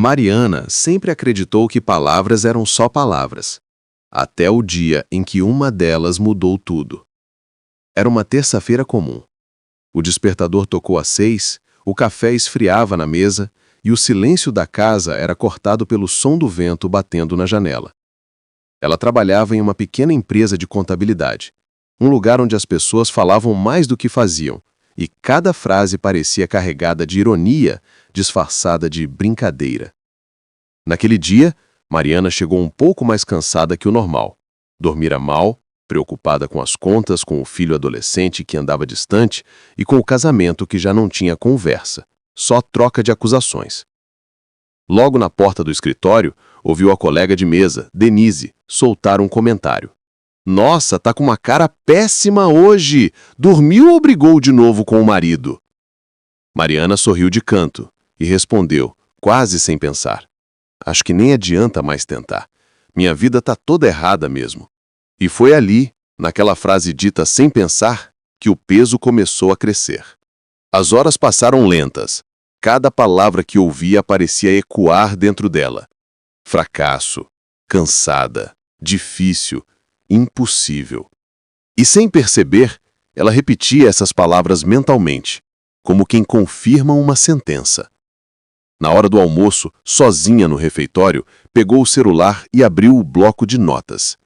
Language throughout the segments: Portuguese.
Mariana sempre acreditou que palavras eram só palavras, até o dia em que uma delas mudou tudo. Era uma terça-feira comum. O despertador tocou às 6, o café esfriava na mesa e o silêncio da casa era cortado pelo som do vento batendo na janela. Ela trabalhava em uma pequena empresa de contabilidade, um lugar onde as pessoas falavam mais do que faziam, e cada frase parecia carregada de ironia, disfarçada de brincadeira. Naquele dia, Mariana chegou um pouco mais cansada que o normal. Dormira mal, preocupada com as contas, com o filho adolescente que andava distante e com o casamento que já não tinha conversa, só troca de acusações. Logo na porta do escritório, ouviu a colega de mesa, Denise, soltar um comentário. "Nossa, tá com uma cara péssima hoje! Dormiu ou brigou de novo com o marido?" Mariana sorriu de canto e respondeu, quase sem pensar. "Acho que nem adianta mais tentar. Minha vida tá toda errada mesmo." E foi ali, naquela frase dita sem pensar, que o peso começou a crescer. As horas passaram lentas. Cada palavra que ouvia parecia ecoar dentro dela. Fracasso, cansada, difícil, impossível. E sem perceber, ela repetia essas palavras mentalmente, como quem confirma uma sentença. Na hora do almoço, sozinha no refeitório, pegou o celular e abriu o bloco de notas.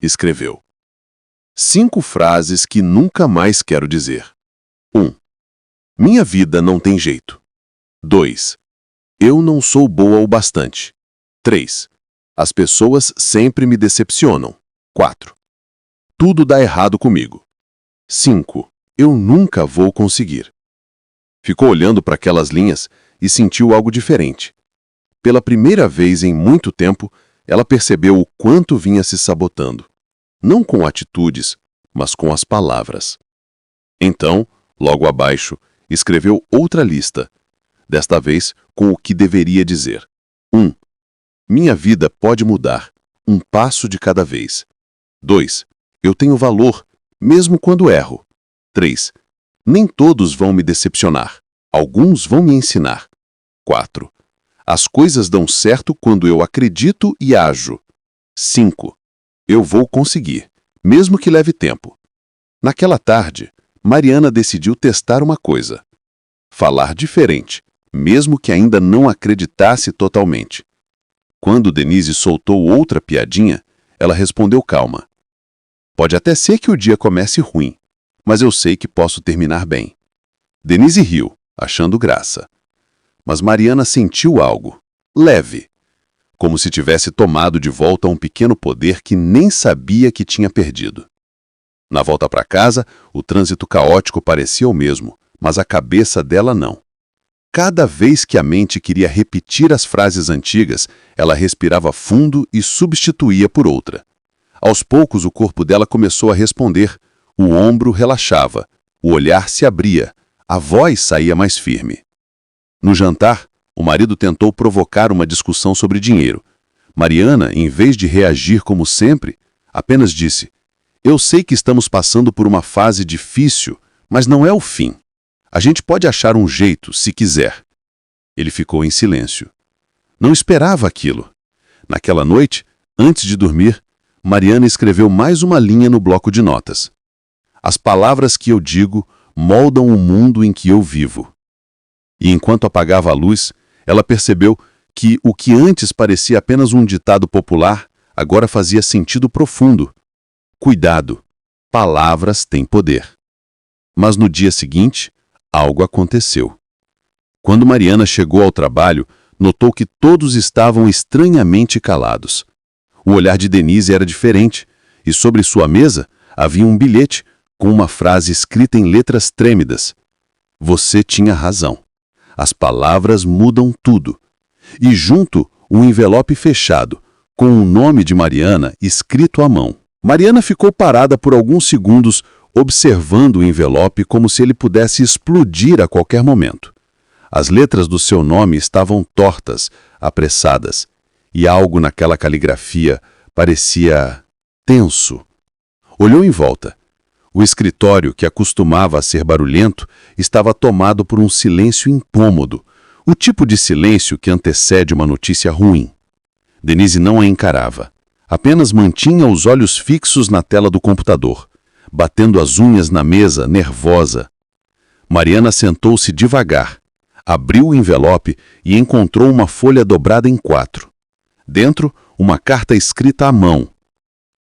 Escreveu: 5 frases que nunca mais quero dizer. 1. Minha vida não tem jeito. 2. Eu não sou boa o bastante. 3. As pessoas sempre me decepcionam. 4. Tudo dá errado comigo. 5. Eu nunca vou conseguir. Ficou olhando para aquelas linhas e sentiu algo diferente. Pela primeira vez em muito tempo, ela percebeu o quanto vinha se sabotando. Não com atitudes, mas com as palavras. Então, logo abaixo, escreveu outra lista, desta vez com o que deveria dizer. 1. Minha vida pode mudar, um passo de cada vez. 2. Eu tenho valor, mesmo quando erro. 3. Nem todos vão me decepcionar, alguns vão me ensinar. 4. As coisas dão certo quando eu acredito e ajo. 5. Eu vou conseguir, mesmo que leve tempo. Naquela tarde, Mariana decidiu testar uma coisa. Falar diferente, mesmo que ainda não acreditasse totalmente. Quando Denise soltou outra piadinha, ela respondeu calma. Pode até ser que o dia comece ruim, mas eu sei que posso terminar bem. Denise riu, achando graça. Mas Mariana sentiu algo, leve, como se tivesse tomado de volta um pequeno poder que nem sabia que tinha perdido. Na volta para casa, o trânsito caótico parecia o mesmo, mas a cabeça dela não. Cada vez que a mente queria repetir as frases antigas, ela respirava fundo e substituía por outra. Aos poucos, o corpo dela começou a responder, o ombro relaxava, o olhar se abria, a voz saía mais firme. No jantar, o marido tentou provocar uma discussão sobre dinheiro. Mariana, em vez de reagir como sempre, apenas disse: "Eu sei que estamos passando por uma fase difícil, mas não é o fim. A gente pode achar um jeito, se quiser." Ele ficou em silêncio. Não esperava aquilo. Naquela noite, antes de dormir, Mariana escreveu mais uma linha no bloco de notas. As palavras que eu digo moldam o mundo em que eu vivo. E enquanto apagava a luz, ela percebeu que o que antes parecia apenas um ditado popular, agora fazia sentido profundo. Cuidado, palavras têm poder. Mas no dia seguinte, algo aconteceu. Quando Mariana chegou ao trabalho, notou que todos estavam estranhamente calados. O olhar de Denise era diferente, e sobre sua mesa havia um bilhete com uma frase escrita em letras trêmidas. Você tinha razão. As palavras mudam tudo. E junto, um envelope fechado, com o nome de Mariana escrito à mão. Mariana ficou parada por alguns segundos, observando o envelope como se ele pudesse explodir a qualquer momento. As letras do seu nome estavam tortas, apressadas, e algo naquela caligrafia parecia tenso. Olhou em volta. O escritório, que acostumava a ser barulhento, estava tomado por um silêncio incômodo, O tipo de silêncio que antecede uma notícia ruim. Denise não a encarava. Apenas mantinha os olhos fixos na tela do computador, batendo as unhas na mesa, nervosa. Mariana sentou-se devagar, abriu o envelope e encontrou uma folha dobrada em 4. Dentro, uma carta escrita à mão.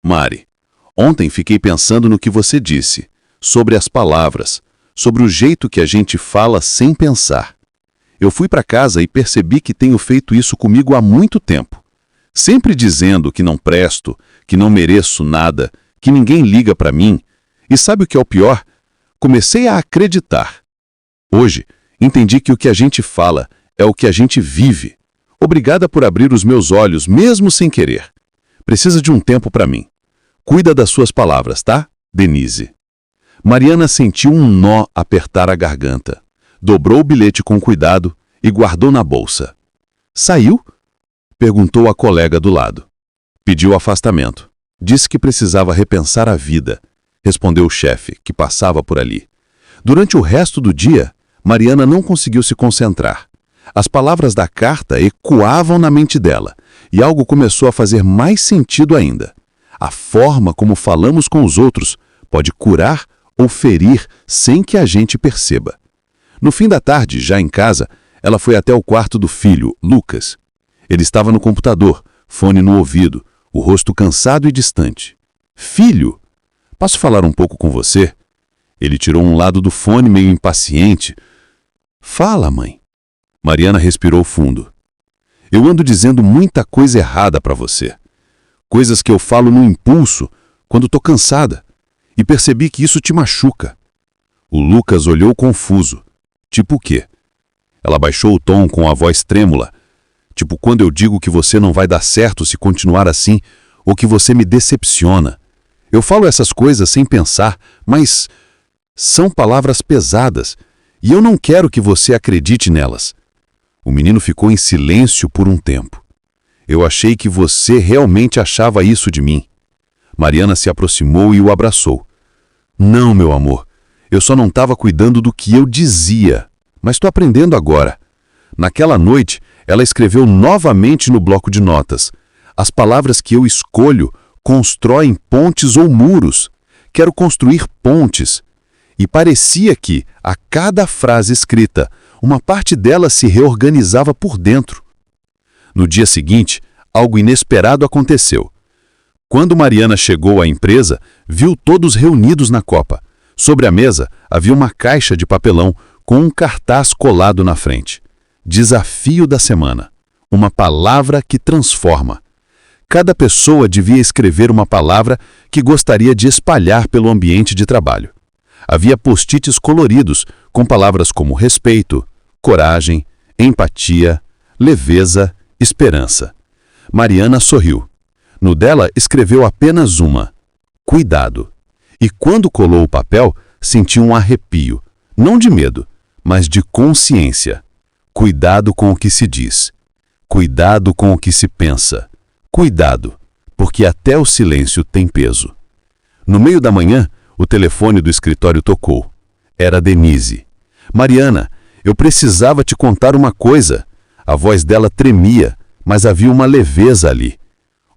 Mari, ontem fiquei pensando no que você disse, sobre as palavras, sobre o jeito que a gente fala sem pensar. Eu fui para casa e percebi que tenho feito isso comigo há muito tempo. Sempre dizendo que não presto, que não mereço nada, que ninguém liga para mim. E sabe o que é o pior? Comecei a acreditar. Hoje, entendi que o que a gente fala é o que a gente vive. Obrigada por abrir os meus olhos, mesmo sem querer. Precisa de um tempo para mim. Cuida das suas palavras, tá, Denise? Mariana sentiu um nó apertar a garganta. Dobrou o bilhete com cuidado e guardou na bolsa. Saiu? Perguntou a colega do lado. Pediu afastamento. Disse que precisava repensar a vida. Respondeu o chefe, que passava por ali. Durante o resto do dia, Mariana não conseguiu se concentrar. As palavras da carta ecoavam na mente dela, e algo começou a fazer mais sentido ainda. A forma como falamos com os outros pode curar ou ferir sem que a gente perceba. No fim da tarde, já em casa, ela foi até o quarto do filho, Lucas. Ele estava no computador, fone no ouvido, o rosto cansado e distante. Filho, posso falar um pouco com você? Ele tirou um lado do fone meio impaciente. Fala, mãe. Mariana respirou fundo. Eu ando dizendo muita coisa errada para você. Coisas que eu falo no impulso, quando tô cansada. E percebi que isso te machuca. O Lucas olhou confuso. Tipo o quê? Ela baixou o tom com a voz trêmula. Tipo quando eu digo que você não vai dar certo se continuar assim, ou que você me decepciona. Eu falo essas coisas sem pensar, mas são palavras pesadas, e eu não quero que você acredite nelas. O menino ficou em silêncio por um tempo. Eu achei que você realmente achava isso de mim. Mariana se aproximou e o abraçou. Não, meu amor, eu só não estava cuidando do que eu dizia, mas estou aprendendo agora. Naquela noite, ela escreveu novamente no bloco de notas. As palavras que eu escolho constroem pontes ou muros. Quero construir pontes. E parecia que, a cada frase escrita, uma parte dela se reorganizava por dentro. No dia seguinte, algo inesperado aconteceu. Quando Mariana chegou à empresa, viu todos reunidos na copa. Sobre a mesa havia uma caixa de papelão com um cartaz colado na frente. Desafio da semana. Uma palavra que transforma. Cada pessoa devia escrever uma palavra que gostaria de espalhar pelo ambiente de trabalho. Havia post-its coloridos com palavras como respeito, coragem, empatia, leveza, esperança. Mariana sorriu. No dela escreveu apenas uma: cuidado. E quando colou o papel, sentiu um arrepio, não de medo, mas de consciência. Cuidado com o que se diz. Cuidado com o que se pensa. Cuidado, porque até o silêncio tem peso. No meio da manhã, o telefone do escritório tocou. Era Denise. Mariana, eu precisava te contar uma coisa. A voz dela tremia, mas havia uma leveza ali.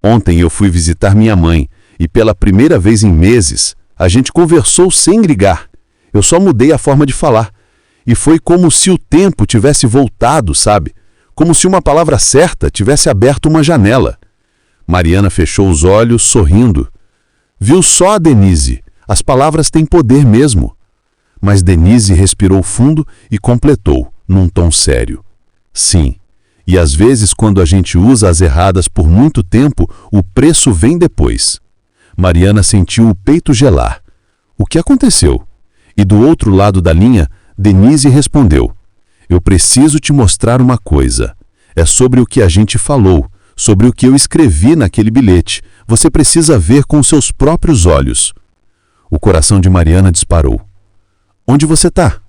Ontem eu fui visitar minha mãe e pela primeira vez em meses, a gente conversou sem ligar. Eu só mudei a forma de falar. E foi como se o tempo tivesse voltado, sabe? Como se uma palavra certa tivesse aberto uma janela. Mariana fechou os olhos, sorrindo. Viu só a Denise. As palavras têm poder mesmo. Mas Denise respirou fundo e completou, num tom sério. Sim. E às vezes, quando a gente usa as erradas por muito tempo, o preço vem depois. Mariana sentiu o peito gelar. O que aconteceu? E do outro lado da linha, Denise respondeu. Eu preciso te mostrar uma coisa. É sobre o que a gente falou, sobre o que eu escrevi naquele bilhete. Você precisa ver com seus próprios olhos. O coração de Mariana disparou. Onde você está?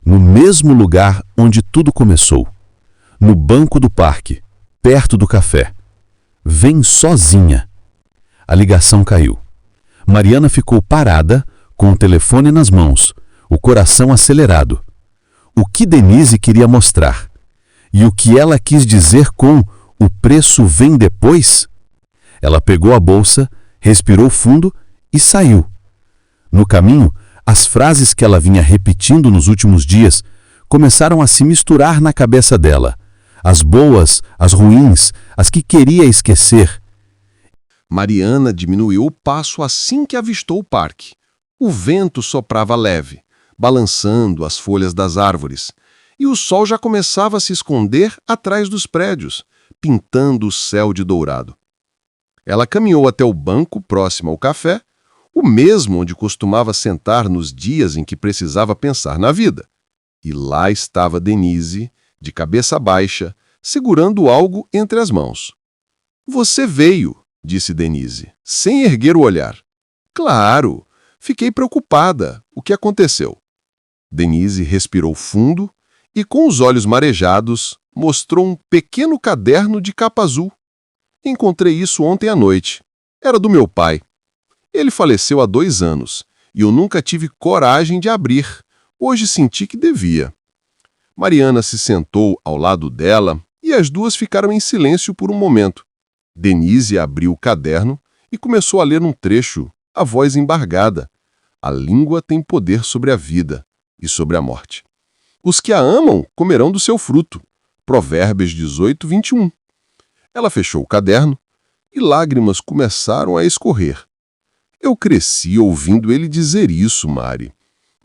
No mesmo lugar onde tudo começou. No banco do parque, perto do café. Vem sozinha. A ligação caiu. Mariana ficou parada, com o telefone nas mãos, o coração acelerado. O que Denise queria mostrar? E o que ela quis dizer com "o preço vem depois"? Ela pegou a bolsa, respirou fundo e saiu. No caminho, as frases que ela vinha repetindo nos últimos dias começaram a se misturar na cabeça dela. As boas, as ruins, as que queria esquecer. Mariana diminuiu o passo assim que avistou o parque. O vento soprava leve, balançando as folhas das árvores, e o sol já começava a se esconder atrás dos prédios, pintando o céu de dourado. Ela caminhou até o banco próximo ao café, o mesmo onde costumava sentar nos dias em que precisava pensar na vida. E lá estava Denise, de cabeça baixa, segurando algo entre as mãos. "Você veio", disse Denise, sem erguer o olhar. "Claro, fiquei preocupada. O que aconteceu?" Denise respirou fundo e, com os olhos marejados, mostrou um pequeno caderno de capa azul. "Encontrei isso ontem à noite. Era do meu pai. Ele faleceu há 2 anos e eu nunca tive coragem de abrir. Hoje senti que devia." Mariana se sentou ao lado dela e as duas ficaram em silêncio por um momento. Denise abriu o caderno e começou a ler um trecho, a voz embargada. "A língua tem poder sobre a vida e sobre a morte. Os que a amam comerão do seu fruto." Provérbios 18, 21. Ela fechou o caderno e lágrimas começaram a escorrer. "Eu cresci ouvindo ele dizer isso, Mari,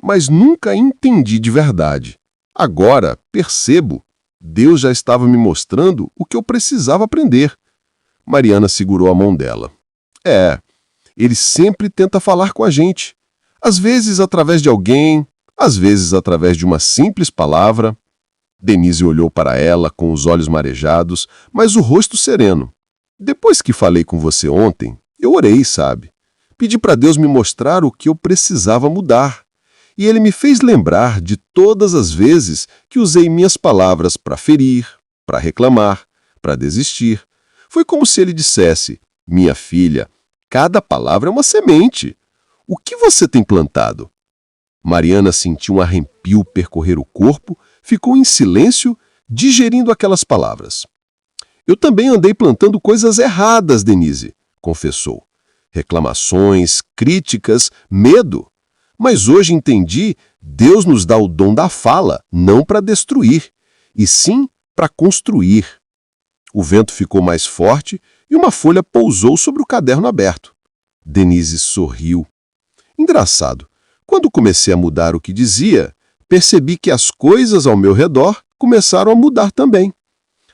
mas nunca entendi de verdade. Agora, percebo. Deus já estava me mostrando o que eu precisava aprender." Mariana segurou a mão dela. Ele sempre tenta falar com a gente. Às vezes através de alguém, às vezes através de uma simples palavra." Denise olhou para ela com os olhos marejados, mas o rosto sereno. "Depois que falei com você ontem, eu orei, sabe? Pedi para Deus me mostrar o que eu precisava mudar. E Ele me fez lembrar de todas as vezes que usei minhas palavras para ferir, para reclamar, para desistir. Foi como se Ele dissesse: minha filha, cada palavra é uma semente. O que você tem plantado?" Mariana sentiu um arrepio percorrer o corpo, ficou em silêncio, digerindo aquelas palavras. "Eu também andei plantando coisas erradas, Denise", confessou. "Reclamações, críticas, medo. Mas hoje entendi, Deus nos dá o dom da fala, não para destruir, e sim para construir." O vento ficou mais forte e uma folha pousou sobre o caderno aberto. Denise sorriu. "Engraçado, quando comecei a mudar o que dizia, percebi que as coisas ao meu redor começaram a mudar também.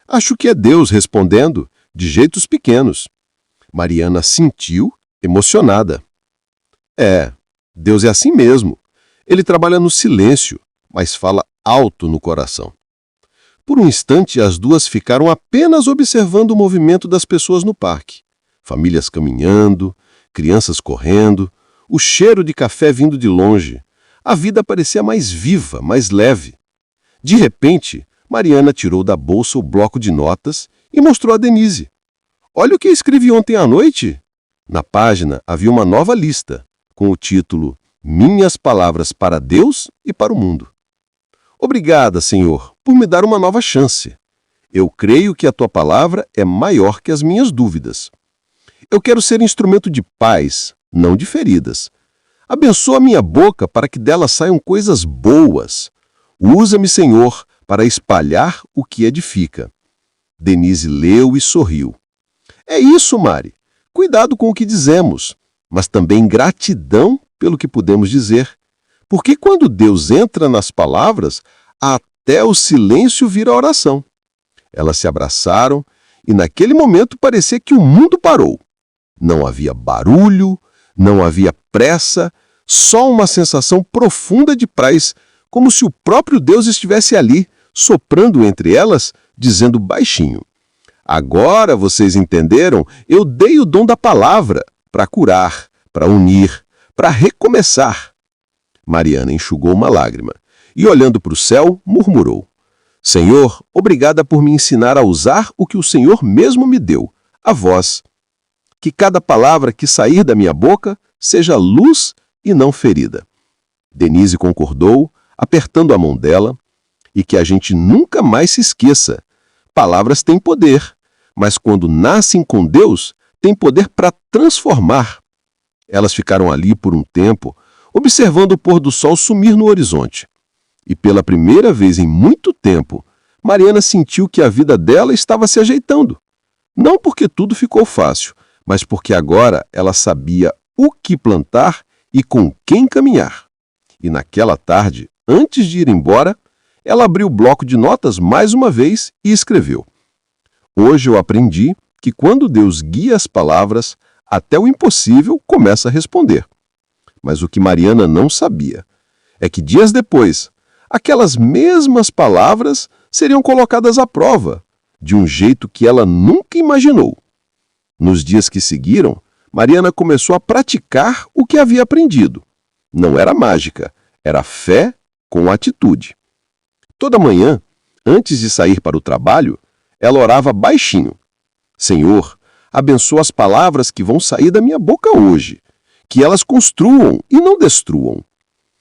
Acho que é Deus respondendo, de jeitos pequenos." Mariana sentiu, emocionada. Deus é assim mesmo. Ele trabalha no silêncio, mas fala alto no coração." Por um instante, as duas ficaram apenas observando o movimento das pessoas no parque. Famílias caminhando, crianças correndo, o cheiro de café vindo de longe. A vida parecia mais viva, mais leve. De repente, Mariana tirou da bolsa o bloco de notas e mostrou a Denise. "Olha o que eu escrevi ontem à noite." Na página havia uma nova lista, com o título "Minhas palavras para Deus e para o mundo." "Obrigada, Senhor, por me dar uma nova chance. Eu creio que a tua palavra é maior que as minhas dúvidas. Eu quero ser instrumento de paz, não de feridas. Abençoa minha boca para que dela saiam coisas boas. Usa-me, Senhor, para espalhar o que edifica." Denise leu e sorriu. "É isso, Mari. Cuidado com o que dizemos, mas também gratidão pelo que podemos dizer. Porque quando Deus entra nas palavras, até o silêncio vira oração." Elas se abraçaram e naquele momento parecia que o mundo parou. Não havia barulho, não havia pressa, só uma sensação profunda de paz, como se o próprio Deus estivesse ali, soprando entre elas, dizendo baixinho: "Agora vocês entenderam? Eu dei o dom da palavra para curar, para unir, para recomeçar." Mariana enxugou uma lágrima e, olhando para o céu, murmurou: "Senhor, obrigada por me ensinar a usar o que o Senhor mesmo me deu, a voz. Que cada palavra que sair da minha boca seja luz e não ferida." Denise concordou, apertando a mão dela, e que a gente nunca mais se esqueça Palavras têm poder, mas quando nascem com Deus, têm poder para transformar. Elas ficaram ali por um tempo, observando o pôr do sol sumir no horizonte. E pela primeira vez em muito tempo, Mariana sentiu que a vida dela estava se ajeitando. Não porque tudo ficou fácil, mas porque agora ela sabia o que plantar e com quem caminhar. E naquela tarde, antes de ir embora, ela abriu o bloco de notas mais uma vez e escreveu: Hoje eu aprendi que quando Deus guia as palavras, até o impossível começa a responder. Mas o que Mariana não sabia é que dias depois, aquelas mesmas palavras seriam colocadas à prova, de um jeito que ela nunca imaginou. Nos dias que seguiram, Mariana começou a praticar o que havia aprendido. Não era mágica, era fé com atitude. Toda manhã, antes de sair para o trabalho, ela orava baixinho: Senhor, abençoa as palavras que vão sair da minha boca hoje, que elas construam e não destruam.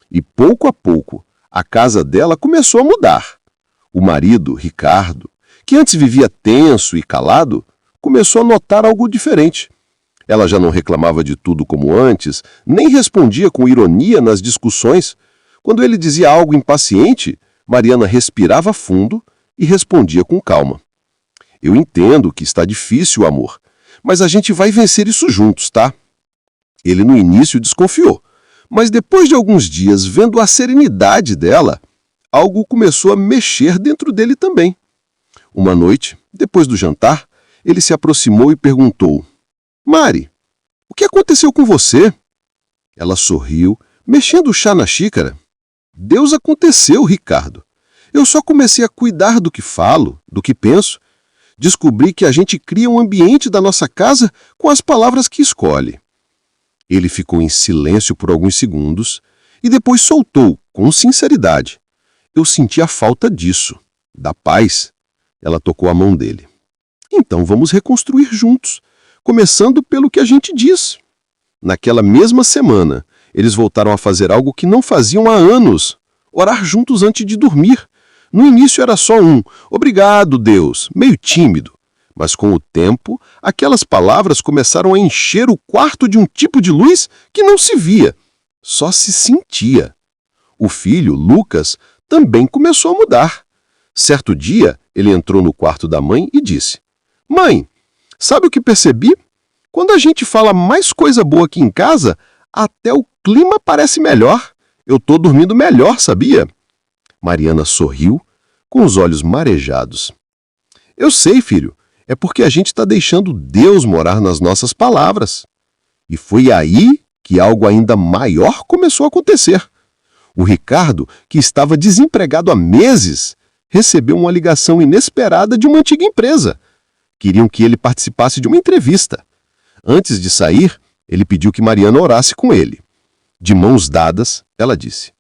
E pouco a pouco, a casa dela começou a mudar. O marido, Ricardo, que antes vivia tenso e calado, começou a notar algo diferente. Ela já não reclamava de tudo como antes, nem respondia com ironia nas discussões. Quando ele dizia algo impaciente, Mariana respirava fundo e respondia com calma: Eu entendo que está difícil, amor, mas a gente vai vencer isso juntos, tá? Ele no início desconfiou, mas depois de alguns dias, vendo a serenidade dela, algo começou a mexer dentro dele também. Uma noite, depois do jantar, ele se aproximou e perguntou: Mari, o que aconteceu com você? Ela sorriu, mexendo o chá na xícara. Deus aconteceu, Ricardo. Eu só comecei a cuidar do que falo, do que penso. Descobri que a gente cria um ambiente da nossa casa com as palavras que escolhe. Ele ficou em silêncio por alguns segundos e depois soltou, com sinceridade: Eu senti a falta disso, da paz. Ela tocou a mão dele. Então vamos reconstruir juntos, começando pelo que a gente diz. Naquela mesma semana, eles voltaram a fazer algo que não faziam há anos: orar juntos antes de dormir. No início era só um "Obrigado, Deus", meio tímido. Mas com o tempo, aquelas palavras começaram a encher o quarto de um tipo de luz que não se via, só se sentia. O filho, Lucas, também começou a mudar. Certo dia, ele entrou no quarto da mãe e disse: Mãe, sabe o que percebi? Quando a gente fala mais coisa boa aqui em casa, até o clima parece melhor. Eu tô dormindo melhor, sabia? Mariana sorriu, com os olhos marejados. Eu sei, filho, é porque a gente está deixando Deus morar nas nossas palavras. E foi aí que algo ainda maior começou a acontecer. O Ricardo, que estava desempregado há meses, recebeu uma ligação inesperada de uma antiga empresa. Queriam que ele participasse de uma entrevista. Antes de sair, ele pediu que Mariana orasse com ele. De mãos dadas, ela disse: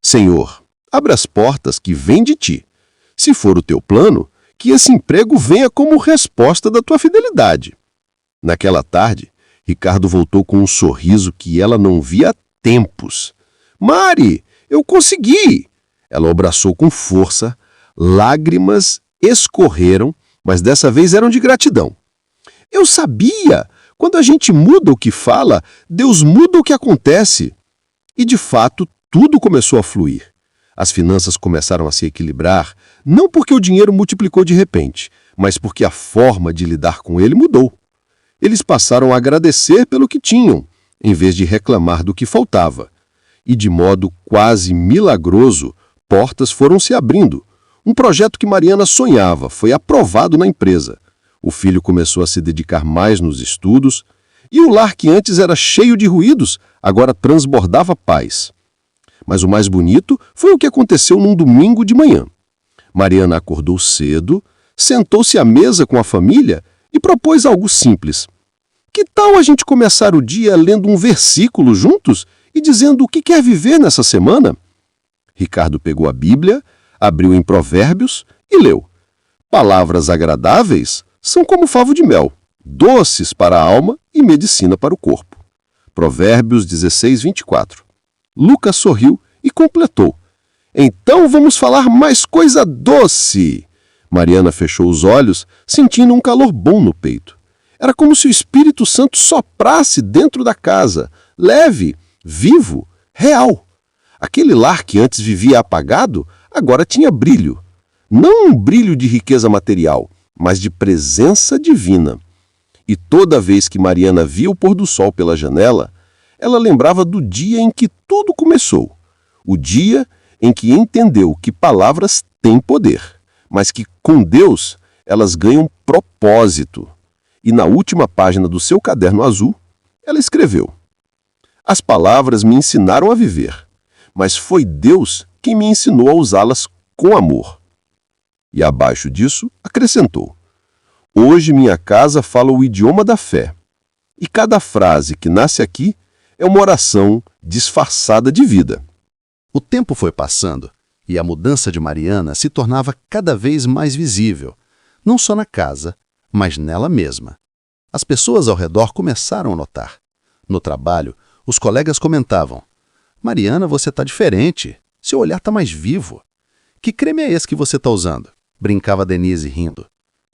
Senhor, abre as portas que vêm de ti. Se for o teu plano, que esse emprego venha como resposta da tua fidelidade. Naquela tarde, Ricardo voltou com um sorriso que ela não via há tempos. Mari, eu consegui! Ela o abraçou com força, lágrimas escorreram, mas dessa vez eram de gratidão. Eu sabia! Quando a gente muda o que fala, Deus muda o que acontece. E de fato, tudo começou a fluir. As finanças começaram a se equilibrar, não porque o dinheiro multiplicou de repente, mas porque a forma de lidar com ele mudou. Eles passaram a agradecer pelo que tinham, em vez de reclamar do que faltava. E de modo quase milagroso, portas foram se abrindo. Um projeto que Mariana sonhava foi aprovado na empresa. O filho começou a se dedicar mais nos estudos, e o lar que antes era cheio de ruídos, agora transbordava paz. Mas o mais bonito foi o que aconteceu num domingo de manhã. Mariana acordou cedo, sentou-se à mesa com a família e propôs algo simples. Que tal a gente começar o dia lendo um versículo juntos e dizendo o que quer viver nessa semana? Ricardo pegou a Bíblia, abriu em Provérbios e leu: Palavras agradáveis são como favo de mel, doces para a alma e medicina para o corpo. Provérbios 16, 24. Lucas sorriu e completou: Então vamos falar mais coisa doce. Mariana fechou os olhos, sentindo um calor bom no peito. Era como se o Espírito Santo soprasse dentro da casa, leve, vivo, real. Aquele lar que antes vivia apagado, agora tinha brilho. Não um brilho de riqueza material, mas de presença divina. E toda vez que Mariana via o pôr do sol pela janela, ela lembrava do dia em que tudo começou. O dia em que entendeu que palavras têm poder, mas que com Deus elas ganham propósito. E na última página do seu caderno azul, ela escreveu: "As palavras me ensinaram a viver, mas foi Deus quem me ensinou a usá-las com amor." E abaixo disso, acrescentou: "Hoje minha casa fala o idioma da fé, e cada frase que nasce aqui é uma oração disfarçada de vida." O tempo foi passando e a mudança de Mariana se tornava cada vez mais visível, não só na casa, mas nela mesma. As pessoas ao redor começaram a notar. No trabalho, os colegas comentavam: "Mariana, você está diferente. Seu olhar está mais vivo. Que creme é esse que você está usando?" Brincava Denise rindo.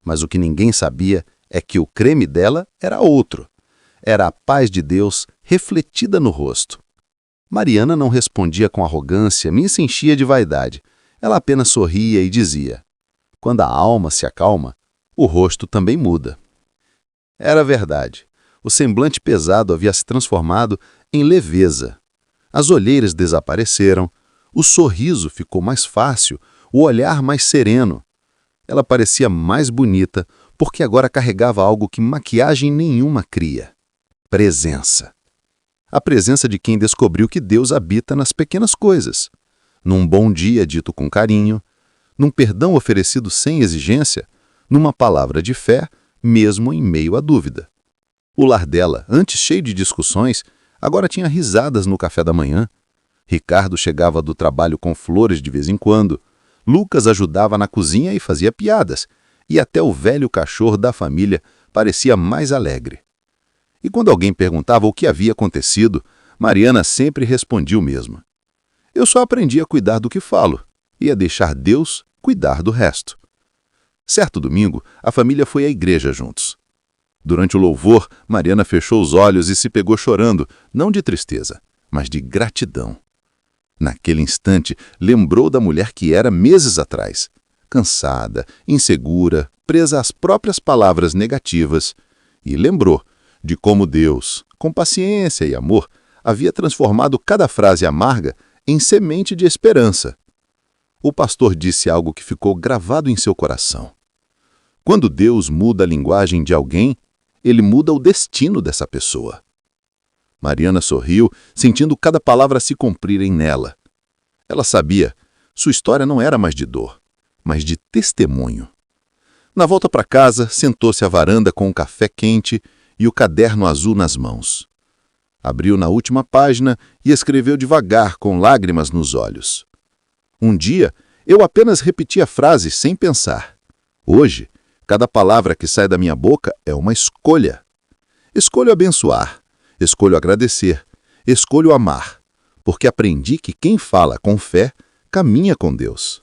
Mas o que ninguém sabia é que o creme dela era outro. Era a paz de Deus refletida no rosto. Mariana não respondia com arrogância, nem se enchia de vaidade. Ela apenas sorria e dizia: "Quando a alma se acalma, o rosto também muda." Era verdade. O semblante pesado havia se transformado em leveza. As olheiras desapareceram, o sorriso ficou mais fácil, o olhar mais sereno. Ela parecia mais bonita, porque agora carregava algo que maquiagem nenhuma cria: presença. A presença de quem descobriu que Deus habita nas pequenas coisas, num bom dia dito com carinho, num perdão oferecido sem exigência, numa palavra de fé, mesmo em meio à dúvida. O lar dela, antes cheio de discussões, agora tinha risadas no café da manhã. Ricardo chegava do trabalho com flores de vez em quando. Lucas ajudava na cozinha e fazia piadas, e até o velho cachorro da família parecia mais alegre. E quando alguém perguntava o que havia acontecido, Mariana sempre respondia o mesmo: "Eu só aprendi a cuidar do que falo e a deixar Deus cuidar do resto." Certo domingo, a família foi à igreja juntos. Durante o louvor, Mariana fechou os olhos e se pegou chorando, não de tristeza, mas de gratidão. Naquele instante, lembrou da mulher que era meses atrás, cansada, insegura, presa às próprias palavras negativas, e lembrou de como Deus, com paciência e amor, havia transformado cada frase amarga em semente de esperança. O pastor disse algo que ficou gravado em seu coração: quando Deus muda a linguagem de alguém, ele muda o destino dessa pessoa. Mariana sorriu, sentindo cada palavra se cumprirem nela. Ela sabia, sua história não era mais de dor, mas de testemunho. Na volta para casa, sentou-se à varanda com um café quente e o caderno azul nas mãos. Abriu na última página e escreveu devagar, com lágrimas nos olhos: "Um dia, eu apenas repeti a frase sem pensar. Hoje, cada palavra que sai da minha boca é uma escolha. Escolho abençoar, escolho agradecer, escolho amar, porque aprendi que quem fala com fé caminha com Deus.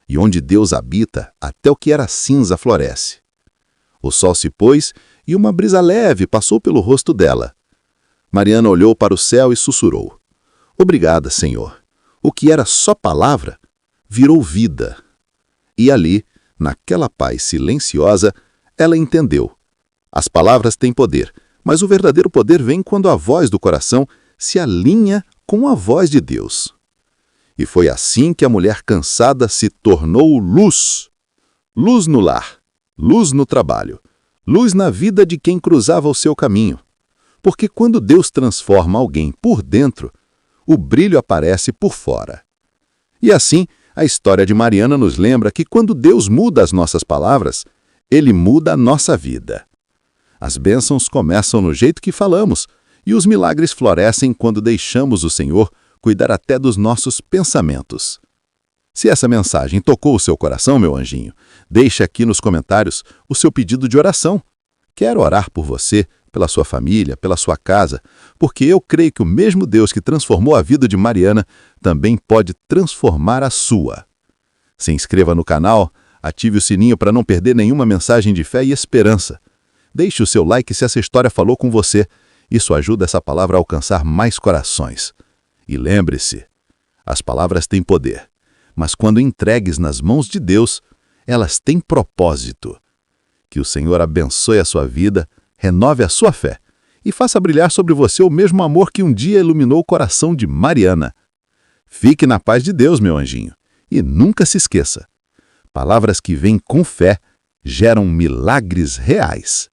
E onde Deus habita, até o que era cinza floresce." O sol se pôs e uma brisa leve passou pelo rosto dela. Mariana olhou para o céu e sussurrou: "Obrigada, Senhor. O que era só palavra virou vida." E ali, naquela paz silenciosa, ela entendeu: as palavras têm poder, mas o verdadeiro poder vem quando a voz do coração se alinha com a voz de Deus. E foi assim que a mulher cansada se tornou luz. Luz no lar, luz no trabalho, luz na vida de quem cruzava o seu caminho. Porque quando Deus transforma alguém por dentro, o brilho aparece por fora. E assim, a história de Mariana nos lembra que quando Deus muda as nossas palavras, Ele muda a nossa vida. As bênçãos começam no jeito que falamos, e os milagres florescem quando deixamos o Senhor cuidar até dos nossos pensamentos. Se essa mensagem tocou o seu coração, meu anjinho, deixe aqui nos comentários o seu pedido de oração. Quero orar por você, pela sua família, pela sua casa, porque eu creio que o mesmo Deus que transformou a vida de Mariana também pode transformar a sua. Se inscreva no canal, Ative o sininho para não perder nenhuma mensagem de fé e esperança. Deixe o seu like se essa história falou com você. Isso ajuda essa palavra a alcançar mais corações. E lembre-se, as palavras têm poder, mas quando entregues nas mãos de Deus, elas têm propósito. Que o Senhor abençoe a sua vida, renove a sua fé e faça brilhar sobre você o mesmo amor que um dia iluminou o coração de Mariana. Fique na paz de Deus, meu anjinho, e nunca se esqueça. Palavras que vêm com fé geram milagres reais.